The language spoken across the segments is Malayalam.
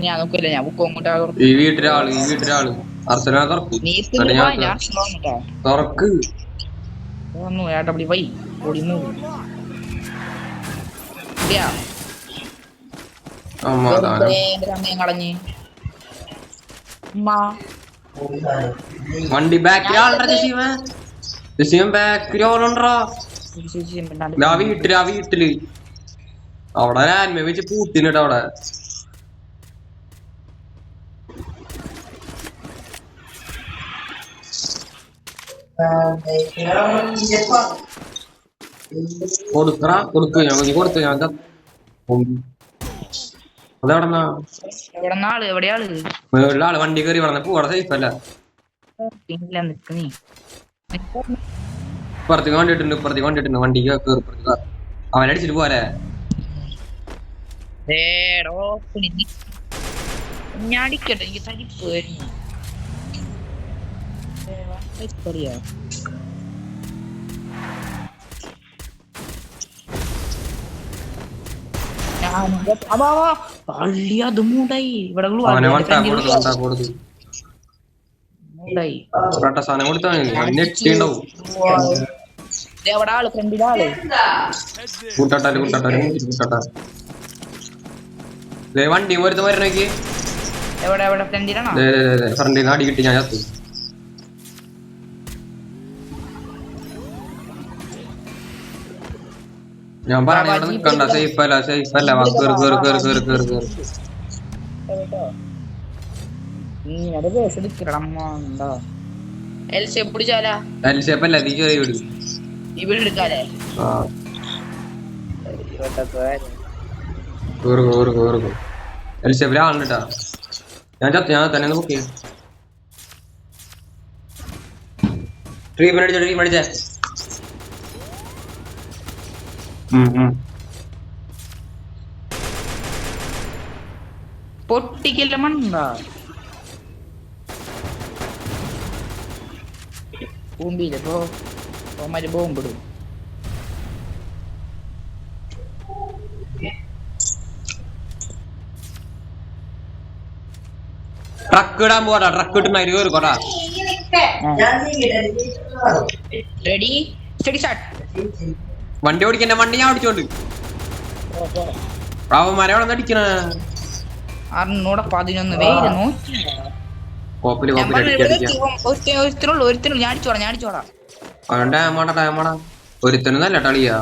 ഞാൻ നോക്കില്ല, ഞാൻ ബുക്ക് അങ്ങോട്ടാ ഈ വീട്ടിലാള് അർച്ചന തുറക്ക്. നീ തുറക്ക് ഏട്ടപ്പടി വൈ ഓടി മൂവ് സമയം കളഞ്ഞ് വണ്ടി ബാക്കിൽ ശിവൻ ബാക്കിൽ ഓളുണ്ടാ വീട്ടില് അവിടെ ആന്മ വെച്ച് പൂട്ടിനിട്ട് അവിടെ കൊടുത്തു ഞാൻ അതെവിടെന്നാള് വണ്ടി കയറി വളർന്ന പൂടെ സേഫ് അല്ല. ഇപ്പുറത്തേക്ക് വണ്ടിട്ടുണ്ട് വണ്ടിക്ക് കയറി അവനടിച്ചിട്ട് പോരെ. ഞാൻ അടിക്കട്ടെ, എനിക്ക് തരിപ്പ് വരുന്നു. അത് മൂടായി ഇവിടെ ആള് ഫ്രണ്ടിലാള് വണ്ടി ഒരുത്ത് വരണേക്ക് എവിടെ ഫ്രണ്ടിലാണോ? ഫ്രണ്ടിൽ അടി കിട്ടി ഞാൻ ചത്തു. ഞാൻ പറഞ്ഞ നിക്കണ്ട, സേഫ് അല്ല ആളിട്ടാ. ഞാൻ ചത്തു, ഞാൻ തന്നെ നോക്കി ട്രീറ്റ്മെന്റ് അടിച്ചേ. പൊട്ടിക്കല്ല മണ്ണാ ബോംബില്ലപ്പോ ബോംബിടും. ട്രക്ക് ഇടാൻ പോടാ, ട്രക്ക് ഇട്ടുന്ന കേറിക്കോടാ. Ready steady start. വണ്ടി ഓടിക്കണ്ട, വണ്ടി ഞാൻ ഓടിച്ചോണ്ട് മരവളം അടിക്കണ 11 വെയില് നോക്കി ഒരുത്തനുള്ളൂ. ഞാൻ അടിച്ചോടാ. ഒരുത്തനല്ല കളിയാ.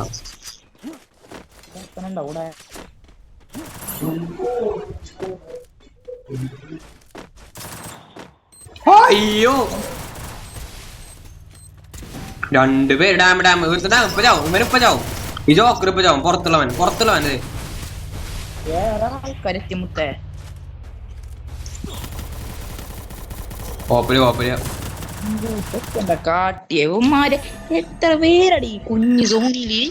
അയ്യോ രണ്ടുപേര് ഡാം ഇപ്പൊ ചാവും, ഇവനിപ്പ ചാവും. ഈ ജോക്കർ ഇപ്പൊ ചാവും. പുറത്തുള്ളവൻ കാട്ടിയവന്മാര് എത്ര പേരടി കുഞ്ഞു സോണിയില്